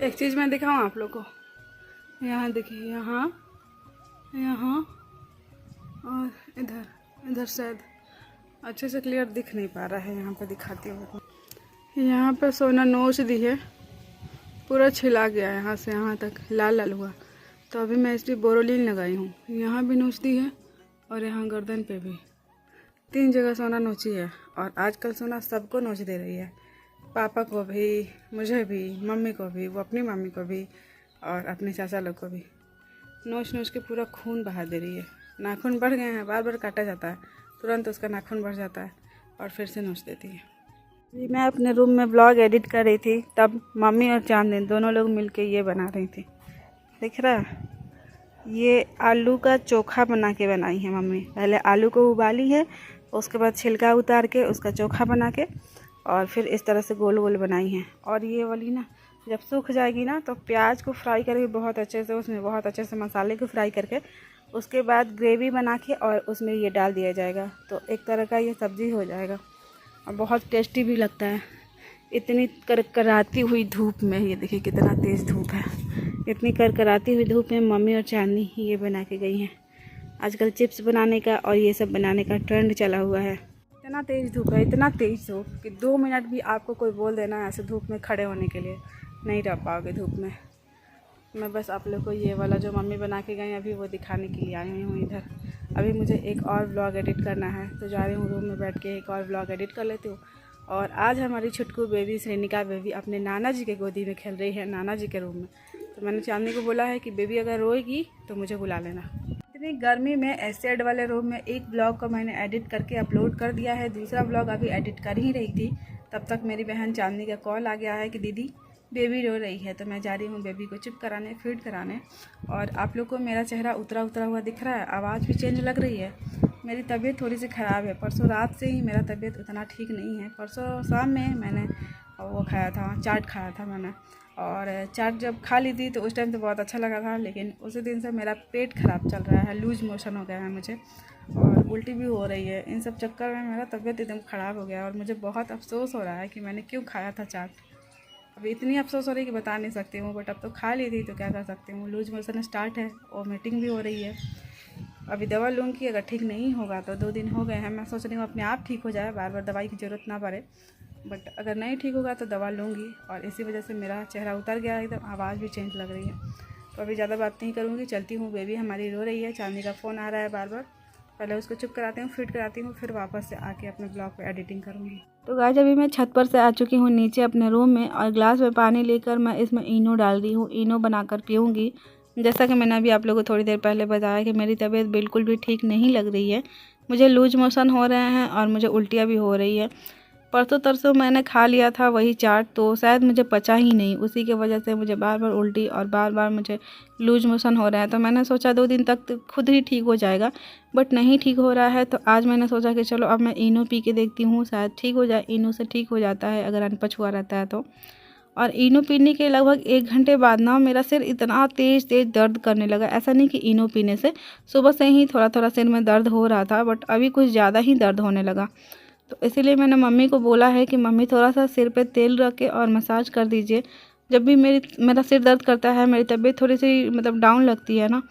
एक चीज़ मैं दिखाऊँ आप लोग को। यहाँ देखिए, यहाँ यहाँ और इधर इधर शायद अच्छे से क्लियर दिख नहीं पा रहा है। यहाँ पे दिखाती हूँ। यहाँ पे सोना नोच दी है, पूरा छिला गया है यहाँ से यहाँ तक, लाल लाल हुआ। तो अभी मैं इसलिए बोरोलिन लगाई हूँ। यहाँ भी नोच दी है और यहाँ गर्दन पे भी, 3 जगह सोना नोची है। और आजकल सोना सबको नोच दे रही है, पापा को भी, मुझे भी, मम्मी को भी, वो अपनी मम्मी को भी और अपने चाचा लोग को भी। नोच नोच के पूरा खून बहा दे रही है। नाखून बढ़ गए हैं, बार बार काटा जाता है, तुरंत उसका नाखून बढ़ जाता है और फिर से नोच देती है। जी, मैं अपने रूम में ब्लॉग एडिट कर रही थी, तब मम्मी और चांदनी दोनों लोग मिलके ये बना रही थी। दिख रहा है? ये आलू का चोखा बना के बनाई है मम्मी। पहले आलू को उबाली है, उसके बाद छिलका उतार के उसका चोखा बना के और फिर इस तरह से गोल गोल बनाई है। और ये वाली ना जब सूख जाएगी ना तो प्याज को फ्राई करके बहुत अच्छे से, उसमें बहुत अच्छे से मसाले को फ्राई करके उसके बाद ग्रेवी बना के और उसमें ये डाल दिया जाएगा। तो एक तरह का ये सब्ज़ी हो जाएगा और बहुत टेस्टी भी लगता है। इतनी करकराती हुई धूप में, ये देखिए कितना तेज़ धूप है, इतनी करकराती हुई धूप में मम्मी और चांदनी ये बना के गई हैं। आजकल चिप्स बनाने का और ये सब बनाने का ट्रेंड चला हुआ है। इतना तेज़ धूप है, इतना तेज़ धूप कि 2 मिनट भी आपको कोई बोल देना ऐसे धूप में खड़े होने के लिए, नहीं रह पाओगे धूप में। मैं बस आप लोग को ये वाला जो मम्मी बना के गई अभी वो दिखाने के लिए आई हुई हूँ इधर। अभी मुझे एक और व्लॉग एडिट करना है, तो जा रही हूँ रूम में बैठ के एक और व्लॉग एडिट कर लेती हूँ। और आज हमारी छुटकू बेबी श्रेनिका बेबी अपने नाना जी के गोदी में खेल रही है, नाना जी के रूम में। तो मैंने चांदनी को बोला है कि बेबी अगर रोएगी तो मुझे बुला लेना। इतनी गर्मी में एस्टेड वाले रूम में एक ब्लॉग को मैंने एडिट करके अपलोड कर दिया है, दूसरा ब्लॉग अभी एडिट कर ही रही थी। तब तक मेरी बहन चांदनी का कॉल आ गया है कि दीदी बेबी रो रही है। तो मैं जा रही हूँ बेबी को चुप कराने, फीड कराने। और आप लोग को मेरा चेहरा उतरा उतरा हुआ दिख रहा है, आवाज़ भी चेंज लग रही है। मेरी तबीयत थोड़ी सी ख़राब है, परसों रात से ही मेरा तबीयत उतना ठीक नहीं है। परसों शाम में मैंने वो खाया था, चाट खाया था मैंने। और चाट जब खा ली थी तो उस टाइम तो बहुत अच्छा लगा था, लेकिन उसी दिन से मेरा पेट ख़राब चल रहा है, लूज मोशन हो गया है मुझे और उल्टी भी हो रही है। इन सब चक्कर में मेरा तबीयत एकदम ख़राब हो गया और मुझे बहुत अफसोस हो रहा है कि मैंने क्यों खाया था चाट। अभी इतनी अफसोस हो रही है कि बता नहीं सकती हूँ, बट अब तो खा ली थी तो क्या कर सकती हूँ। लूज मोशन स्टार्ट है और मीटिंग भी हो रही है। अभी दवा लूँगी, अगर ठीक नहीं होगा तो 2 दिन हो गए हैं, मैं सोच रही हूँ अपने आप ठीक हो जाए, बार बार दवाई की ज़रूरत ना पड़े। बट अगर नहीं ठीक होगा तो दवा लूँगी। और इसी वजह से मेरा चेहरा उतर गया है, एकदम आवाज़ भी चेंज लग रही है। तो अभी ज़्यादा बात नहीं करूँगी, चलती हूँ। बेबी हमारी रो रही है, चांदनी का फ़ोन आ रहा है बार बार। पहले उसको चुप कराती हूँ, फिट कराती हूँ, फिर वापस से आके अपने ब्लॉग पे एडिटिंग करूँगी। तो गाइस अभी मैं छत पर से आ चुकी हूँ नीचे अपने रूम में और ग्लास में पानी लेकर मैं इसमें इनो डाल रही हूँ। इनो बनाकर पीऊँगी। जैसा कि मैंने अभी आप लोगों को थोड़ी देर पहले बताया कि मेरी तबीयत बिल्कुल भी ठीक नहीं लग रही है। मुझे लूज मोशन हो रहे हैं और मुझे उल्टियाँ भी हो रही है। परसों तरसों मैंने खा लिया था वही चाट, तो शायद मुझे पचा ही नहीं, उसी की वजह से मुझे बार बार उल्टी और बार बार मुझे लूज मोशन हो रहा है। तो मैंने सोचा 2 दिन तक तो खुद ही ठीक हो जाएगा, बट नहीं ठीक हो रहा है। तो आज मैंने सोचा कि चलो अब मैं इनो पी के देखती हूँ, शायद ठीक हो जाए। इनो से ठीक हो जाता है अगर अनपच हुआ रहता है तो। और इनो पीने के लगभग 1 घंटे बाद ना मेरा सिर इतना तेज़ दर्द करने लगा। ऐसा नहीं कि इनो पीने से, सुबह से ही थोड़ा थोड़ा सिर में दर्द हो रहा था, बट अभी कुछ ज़्यादा ही दर्द होने लगा। तो इसीलिए मैंने मम्मी को बोला है कि मम्मी थोड़ा सा सिर पे तेल रख के और मसाज कर दीजिए। जब भी मेरा सिर दर्द करता है, मेरी तबीयत थोड़ी सी मतलब डाउन लगती है ना,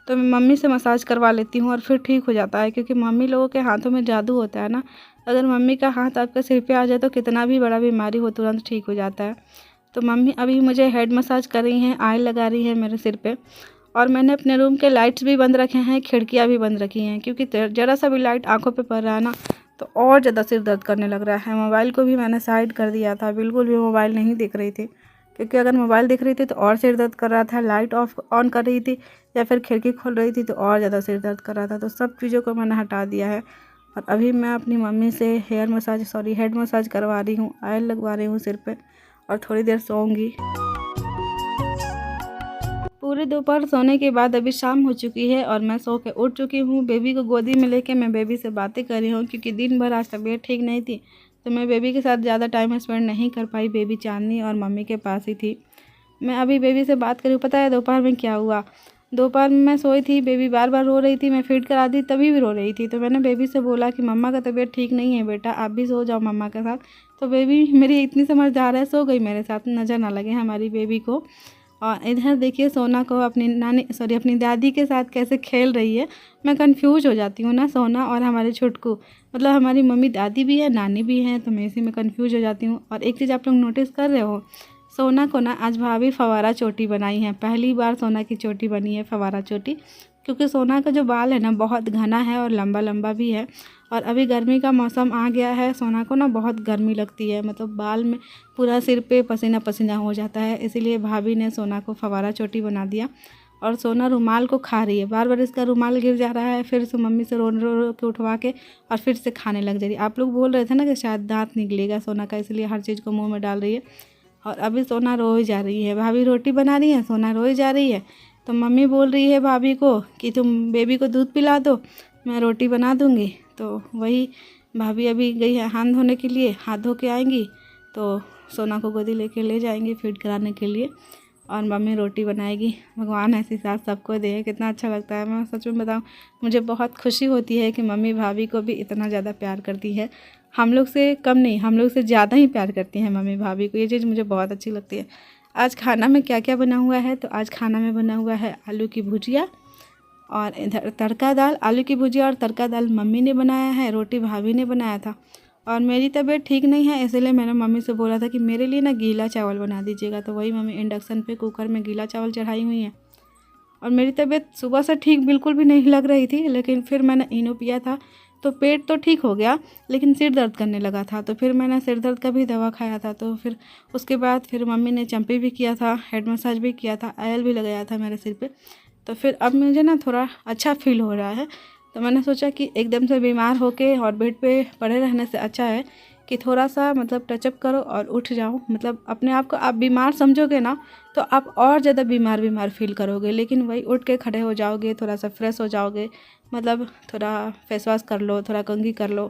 तो मैं मम्मी से मसाज करवा लेती हूँ और फिर ठीक हो जाता है। क्योंकि मम्मी लोगों के हाथों में जादू होता है ना, अगर मम्मी का हाथ आपके सिर पे आ जाए तो कितना भी बड़ा बीमारी हो तुरंत ठीक हो जाता है। तो मम्मी अभी मुझे हेड मसाज कर रही हैं, ऑयल लगा रही हैं मेरे सिर पे। और मैंने अपने रूम के लाइट्स भी बंद रखे हैं, खिड़कियाँ भी बंद रखी हैं, क्योंकि ज़रा सा भी लाइट आंखों पे पड़ रहा है ना तो और ज़्यादा सिर दर्द करने लग रहा है। मोबाइल को भी मैंने साइड कर दिया था, बिल्कुल भी मोबाइल नहीं दिख रही थी, क्योंकि अगर मोबाइल दिख रही थी तो और सिर दर्द कर रहा था। लाइट ऑन कर रही थी या फिर खिड़की खोल रही थी तो और ज़्यादा सिर दर्द कर रहा था। तो सब चीज़ों को मैंने हटा दिया है और अभी मैं अपनी मम्मी से हेड मसाज करवा रही हूँ, ऑयल लगवा रही हूँ सिर पर और थोड़ी देर सोऊंगी। पूरे दोपहर सोने के बाद अभी शाम हो चुकी है और मैं सो के उठ चुकी हूँ। बेबी को गोदी में लेके मैं बेबी से बातें कर रही हूँ, क्योंकि दिन भर आज तबीयत ठीक नहीं थी तो मैं बेबी के साथ ज़्यादा टाइम स्पेंड नहीं कर पाई। बेबी चांदनी और मम्मी के पास ही थी। मैं अभी बेबी से बात करी। पता है दोपहर में क्या हुआ? दोपहर में मैं सोई थी, बेबी बार बार रो रही थी, मैं फीड करा दी तभी भी रो रही थी। तो मैंने बेबी से बोला कि मम्मा का तबीयत ठीक नहीं है बेटा, आप भी सो जाओ मम्मा के साथ। तो बेबी मेरी इतनी समझदार है, सो गई मेरे साथ, नज़र ना लगे हमारी बेबी को। और इधर देखिए सोना को अपनी दादी के साथ कैसे खेल रही है। मैं कंफ्यूज हो जाती हूँ ना, सोना और हमारे छुटकू, मतलब हमारी मम्मी दादी भी है नानी भी है, तो मैं इसी में कंफ्यूज हो जाती हूँ। और एक चीज़ आप लोग नोटिस कर रहे हो, सोना को ना आज भाभी फवारा चोटी बनाई है। पहली बार सोना की चोटी बनी है फवारा चोटी, क्योंकि सोना का जो बाल है ना बहुत घना है और लंबा लंबा भी है। और अभी गर्मी का मौसम आ गया है, सोना को ना बहुत गर्मी लगती है, मतलब बाल में पूरा सिर पे पसीना पसीना हो जाता है, इसीलिए भाभी ने सोना को फवारा चोटी बना दिया। और सोना रुमाल को खा रही है, बार बार इसका रुमाल गिर जा रहा है, फिर से मम्मी से रो रो रो के उठवा के और फिर से खाने लग जा रही है। आप लोग बोल रहे थे ना कि शायद दांत निकलेगा सोना का, इसलिए हर चीज़ को मुँह में डाल रही है। और अभी सोना रोई जा रही है, भाभी रोटी बना रही है, सोना रोई जा रही है। तो मम्मी बोल रही है भाभी को कि तुम बेबी को दूध पिला दो, मैं रोटी बना दूँगी। तो वही भाभी अभी गई है हाथ धोने के लिए, हाथ धो के आएंगी तो सोना को गोदी लेके ले जाएंगे फीड कराने के लिए, और मम्मी रोटी बनाएगी। भगवान ऐसी सास सबको दे, कितना अच्छा लगता है। मैं सच में बताऊँ, मुझे बहुत खुशी होती है कि मम्मी भाभी को भी इतना ज़्यादा प्यार करती है। हम लोग से कम नहीं, हम लोग से ज़्यादा ही प्यार करती हैं मम्मी भाभी को, ये चीज़ मुझे बहुत अच्छी लगती है। आज खाना में क्या क्या बना हुआ है, तो आज खाना में बना हुआ है आलू की भुजिया, और इधर तड़का दाल। आलू की भुजिया और तड़का दाल मम्मी ने बनाया है, रोटी भाभी ने बनाया था। और मेरी तबीयत ठीक नहीं है, इसलिए मैंने मम्मी से बोला था कि मेरे लिए ना गीला चावल बना दीजिएगा, तो वही मम्मी इंडक्शन पे कुकर में गीला चावल चढ़ाई हुई है। और मेरी तबीयत सुबह से ठीक बिल्कुल भी नहीं लग रही थी, लेकिन फिर मैंने इनो पिया था तो पेट तो ठीक हो गया, लेकिन सिर दर्द करने लगा था, तो फिर मैंने सिर दर्द का भी दवा खाया था। तो फिर उसके बाद फिर मम्मी ने चम्पी भी किया था, हेड मसाज भी किया था, ऑयल भी लगाया था मेरे सिर पे। तो फिर अब मुझे ना थोड़ा अच्छा फील हो रहा है। तो मैंने सोचा कि एकदम से बीमार होके और बेड पे पड़े रहने से अच्छा है कि थोड़ा सा मतलब टचअप करो और उठ जाओ। मतलब अपने आप को आप बीमार समझोगे ना तो आप और ज़्यादा बीमार फील करोगे, लेकिन वही उठ के खड़े हो जाओगे, थोड़ा सा फ्रेश हो जाओगे, मतलब थोड़ा फेस वॉश कर लो, थोड़ा कंघी कर लो,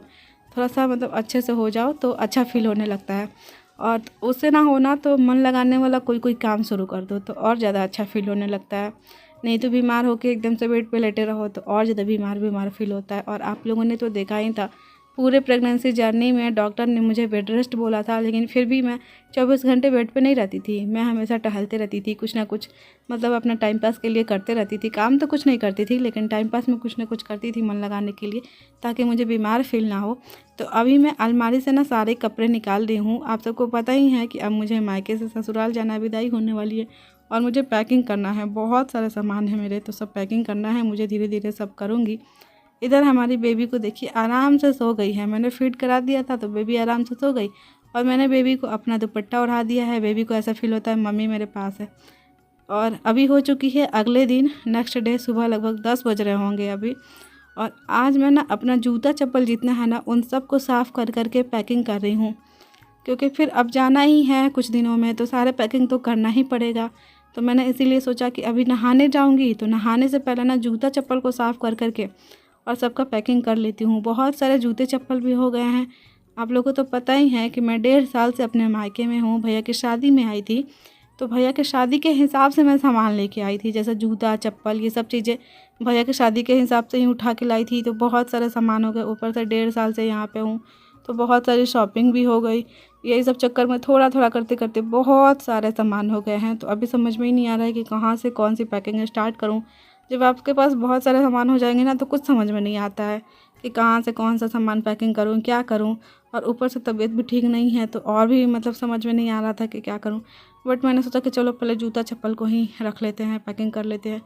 थोड़ा सा मतलब अच्छे से हो जाओ तो अच्छा फील होने लगता है। और उससे ना होना तो मन लगाने वाला कोई कोई काम शुरू कर दो तो और ज़्यादा अच्छा फील होने लगता है। नहीं तो बीमार होके एकदम से बेड पे लेटे रहो तो और ज़्यादा बीमार फील होता है। और आप लोगों ने तो देखा ही था, पूरे प्रेगनेंसी जर्नी में डॉक्टर ने मुझे बेड रेस्ट बोला था, लेकिन फिर भी मैं 24 घंटे बेड पे नहीं रहती थी। मैं हमेशा टहलते रहती थी, कुछ ना कुछ मतलब अपना टाइम पास के लिए करते रहती थी। काम तो कुछ नहीं करती थी, लेकिन टाइम पास में कुछ ना कुछ करती थी मन लगाने के लिए, ताकि मुझे बीमार फील ना हो। तो अभी मैं अलमारी से ना सारे कपड़े निकाल रही हूँ। आप सबको पता ही है कि अब मुझे मायके से ससुराल जाना, विदाई होने वाली है और मुझे पैकिंग करना है। बहुत सारे सामान है मेरे, तो सब पैकिंग करना है मुझे, धीरे धीरे सब करूँगी। इधर हमारी बेबी को देखिए आराम से सो गई है, मैंने फीड करा दिया था तो बेबी आराम से सो गई, और मैंने बेबी को अपना दुपट्टा ओढ़ा दिया है। बेबी को ऐसा फील होता है मम्मी मेरे पास है। और अभी हो चुकी है अगले दिन, नेक्स्ट डे, सुबह लगभग 10 बज रहे होंगे अभी। और आज मैं ना अपना जूता चप्पल जितना है ना उन सब को साफ़ कर करके पैकिंग कर रही हूँ, क्योंकि फिर अब जाना ही है कुछ दिनों में, तो सारे पैकिंग तो करना ही पड़ेगा। तो मैंने इसीलिए सोचा कि अभी नहाने जाऊंगी तो नहाने से पहले ना जूता चप्पल को साफ़ कर करके और सबका पैकिंग कर लेती हूँ। बहुत सारे जूते चप्पल भी हो गए हैं। आप लोगों को तो पता ही है कि मैं 1.5 साल से अपने मायके में हूँ। भैया की शादी में आई थी, तो भैया के शादी के हिसाब से मैं सामान लेके आई थी, जैसे जूता चप्पल ये सब चीज़ें भैया की शादी के हिसाब से ही उठा के लाई थी। तो बहुत सारे सामान हो गए, ऊपर से 1.5 साल से यहाँ पे हूँ तो बहुत सारी शॉपिंग भी हो गई। यही सब चक्कर में थोड़ा थोड़ा करते करते बहुत सारे सामान हो गए हैं। तो अभी समझ में ही नहीं आ रहा है कि कहाँ से कौन सी पैकिंग स्टार्ट करूँ। जब आपके पास बहुत सारे सामान हो जाएंगे ना तो कुछ समझ में नहीं आता है कि कहाँ से कौन सा सामान पैकिंग करूँ, क्या करूँ। और ऊपर से तबीयत भी ठीक नहीं है तो और भी मतलब समझ में नहीं आ रहा था कि क्या करूँ। बट मैंने सोचा कि चलो पहले जूता चप्पल को ही रख लेते हैं, पैकिंग कर लेते हैं।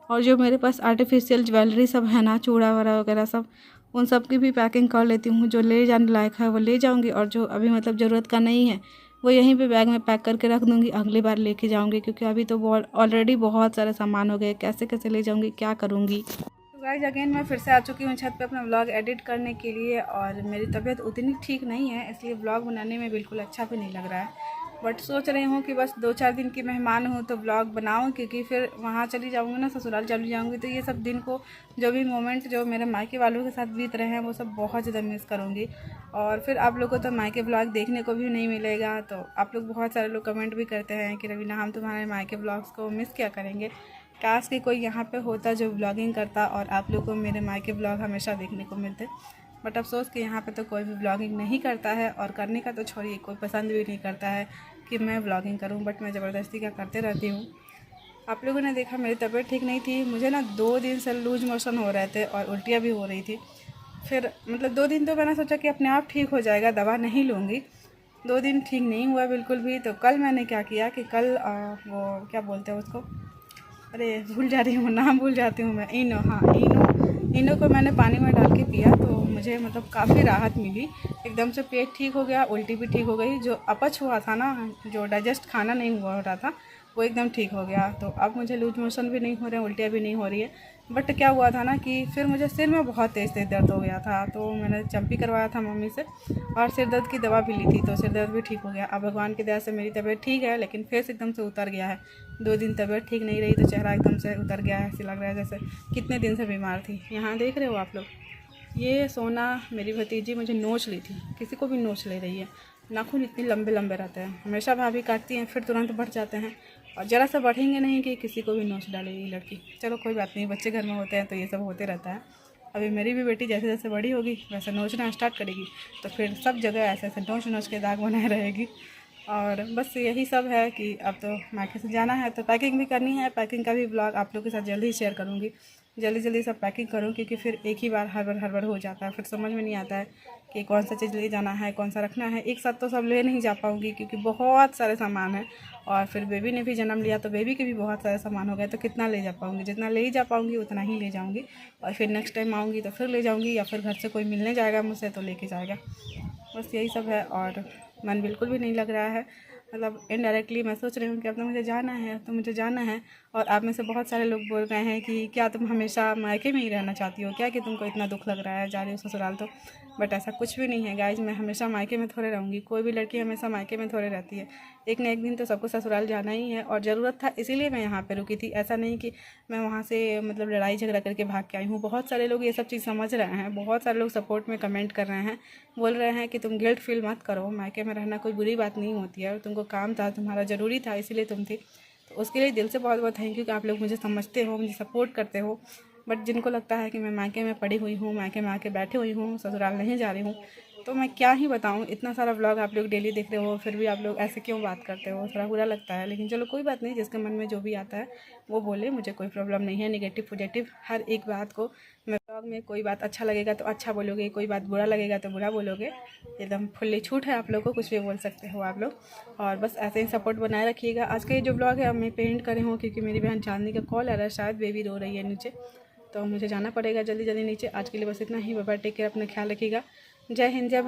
और जो मेरे पास आर्टिफिशियल ज्वेलरी सब है ना, चूड़ा वड़ा वगैरह सब, उन सब की भी पैकिंग कर लेती हूँ। जो ले जाने लायक है वो ले जाऊँगी, और जो अभी मतलब ज़रूरत का नहीं है वो यहीं पे बैग में पैक करके रख दूँगी, अगली बार लेके जाऊँगी। क्योंकि अभी तो ऑलरेडी बहुत सारे सामान हो गए, कैसे कैसे ले जाऊँगी, क्या करूँगी। तो गाइस अगेन मैं फिर से आ चुकी हूँ छत पे अपना व्लॉग एडिट करने के लिए। और मेरी तबीयत उतनी ठीक नहीं है, इसलिए व्लॉग बनाने में बिल्कुल अच्छा भी नहीं लग रहा है। बट सोच रही हूँ कि बस 2-4 दिन की मेहमान हूँ तो व्लॉग बनाऊँ, क्योंकि फिर वहाँ चली जाऊँगी ना, ससुराल चली जाऊँगी तो ये सब दिन को जो भी मोमेंट जो मेरे मायके वालों के साथ बीत रहे हैं वो सब बहुत ज़्यादा मिस करूँगी। और फिर आप लोगों को तो मायके व्लॉग देखने को भी नहीं मिलेगा। तो आप लोग बहुत सारे लोग कमेंट भी करते हैं कि रवीना हम तुम्हारे मायके व्लॉग्स को मिस क्या करेंगे। काश कि कोई यहाँ पे होता जो ब्लॉगिंग करता और आप लोगों को मेरे मायके ब्लॉग हमेशा देखने को मिलते। बट अफसोस कि यहाँ पे तो कोई भी ब्लॉगिंग नहीं करता है, और करने का तो छोड़िए, कोई पसंद भी नहीं करता है कि मैं ब्लॉगिंग करूँ। बट मैं ज़बरदस्ती का करते रहती हूँ। आप लोगों ने देखा मेरी तबीयत ठीक नहीं थी, मुझे ना 2 दिन से लूज मोशन हो रहे थे और उल्टियाँ भी हो रही थी। फिर मतलब 2 दिन तो मैंने सोचा कि अपने आप ठीक हो जाएगा, दवा नहीं लूँगी। 2 दिन ठीक नहीं हुआ बिल्कुल भी। तो कल मैंने क्या किया कि कल वो क्या बोलते हैं उसको, अरे भूल जा रही हूँ, नाम भूल जाती हूँ मैं। इनो, हाँ इनो को मैंने पानी में डाल के पिया, तो मुझे मतलब काफ़ी राहत मिली। एकदम से पेट ठीक हो गया, उल्टी भी ठीक हो गई। जो अपच हुआ था ना, जो डाइजेस्ट खाना नहीं हुआ हो रहा था, वो एकदम ठीक हो गया। तो अब मुझे लूज मोशन भी नहीं हो रहे हैं, उल्टियाँ भी नहीं हो रही है। बट क्या हुआ था ना कि फिर मुझे सिर में बहुत तेज़ दर्द हो गया था। तो मैंने चंपी करवाया था मम्मी से, और सिर दर्द की दवा भी ली थी, तो सिर दर्द भी ठीक हो गया। अब भगवान की दया से मेरी तबीयत ठीक है, लेकिन फेस एकदम से उतर गया है। 2 दिन तबीयत ठीक नहीं रही तो चेहरा एकदम से उतर गया है। ऐसे लग रहा है जैसे कितने दिन से बीमार थी। यहाँ देख रहे हो आप लोग, ये सोना मेरी भतीजी मुझे नोच ली थी, किसी को भी नोच ले रही है। नाखून इतने लंबे लंबे रहते हैं, हमेशा भाभी काटती हैं फिर तुरंत बढ़ जाते हैं, और ज़रा सा बढ़ेंगे नहीं कि किसी को भी नोच डालेगी लड़की। चलो कोई बात नहीं, बच्चे घर में होते हैं तो ये सब होते रहता है। अभी मेरी भी बेटी जैसे जैसे बड़ी होगी वैसे नोचना स्टार्ट करेगी, तो फिर सब जगह ऐसे ऐसे नोच नोच के दाग बनाए रहेगी। और बस यही सब है कि अब तो मायके से जाना है, तो पैकिंग भी करनी है। पैकिंग का भी ब्लॉग आप लोगों के साथ जल्दी ही शेयर करूँगी। जल्दी जल्दी सब पैकिंग करूँ, क्योंकि फिर एक ही बार हड़बड़ हो जाता है, फिर समझ में नहीं आता है कि कौन सा चीज़ ले जाना है, कौन सा रखना है। एक साथ तो सब ले नहीं जा पाऊँगी, क्योंकि बहुत सारे सामान हैं। और फिर बेबी ने भी जन्म लिया, तो बेबी के भी बहुत सारे सामान हो गए, तो कितना ले जा पाऊँगी। जितना ले ही जा पाऊँगी उतना ही ले जाऊँगी, और फिर नेक्स्ट टाइम आऊँगी तो फिर ले जाऊँगी, या फिर घर से कोई मिलने जाएगा मुझसे तो लेके जाएगा। बस यही सब है। और मन बिल्कुल भी नहीं लग रहा है, मतलब इनडायरेक्टली मैं सोच रही हूँ कि अब तो मुझे जाना है, अब तो मुझे जाना है। और आप में से बहुत सारे लोग बोल रहे हैं कि क्या तुम हमेशा मायके में ही रहना चाहती हो क्या, कि तुमको इतना दुख लग रहा है जा रही हो ससुराल तो। बट ऐसा कुछ भी नहीं है गाइज, मैं हमेशा मायके में थोड़े रहूँगी। कोई भी लड़की हमेशा मायके में थोड़े रहती है, एक न एक दिन तो सबको ससुराल जाना ही है। और ज़रूरत था इसीलिए मैं यहाँ पे रुकी थी, ऐसा नहीं कि मैं वहाँ से मतलब लड़ाई झगड़ा करके भाग के आई हूँ। बहुत सारे लोग ये सब चीज़ समझ रहे हैं, बहुत सारे लोग सपोर्ट में कमेंट कर रहे हैं, बोल रहे हैं कि तुम गिल्ट फील मत करो, मायके में रहना कोई बुरी बात नहीं होती है, और तुमको काम था, तुम्हारा ज़रूरी था, इसीलिए तुम थी। तो उसके लिए दिल से बहुत बहुत थैंक यू कि आप लोग मुझे समझते हो, मुझे सपोर्ट करते हो। बट जिनको लगता है कि मैं मायके में पड़ी हुई हूँ, मायके में आके बैठी हुई हूँ, ससुराल नहीं जा रही हूँ, तो मैं क्या ही बताऊँ। इतना सारा व्लॉग आप लोग डेली देख रहे हो, फिर भी आप लोग ऐसे क्यों बात करते हो, थोड़ा बुरा लगता है। लेकिन चलो कोई बात नहीं, जिसके मन में जो भी आता है वो बोले, मुझे कोई प्रॉब्लम नहीं है। नेगेटिव पॉजिटिव हर एक बात को मैं व्लॉग में, कोई बात अच्छा लगेगा तो अच्छा बोलोगे, कोई बात बुरा लगेगा तो बुरा बोलोगे। एकदम फुल्ली छूट है, आप लोग को कुछ भी बोल सकते हो आप लोग। और बस ऐसे ही सपोर्ट बनाए रखिएगा। आज का ये जो ब्लॉग है मैं पेंट करे हूँ, क्योंकि मेरी बहन चांदनी का कॉल आ रहा है, शायद बेबी रो रही है नीचे, तो मुझे जाना पड़ेगा जल्दी जल्दी नीचे। आज के लिए बस इतना ही। बाय बाय, टेक केयर, अपना ख्याल रखिएगा। जय हिंद, जय भारत।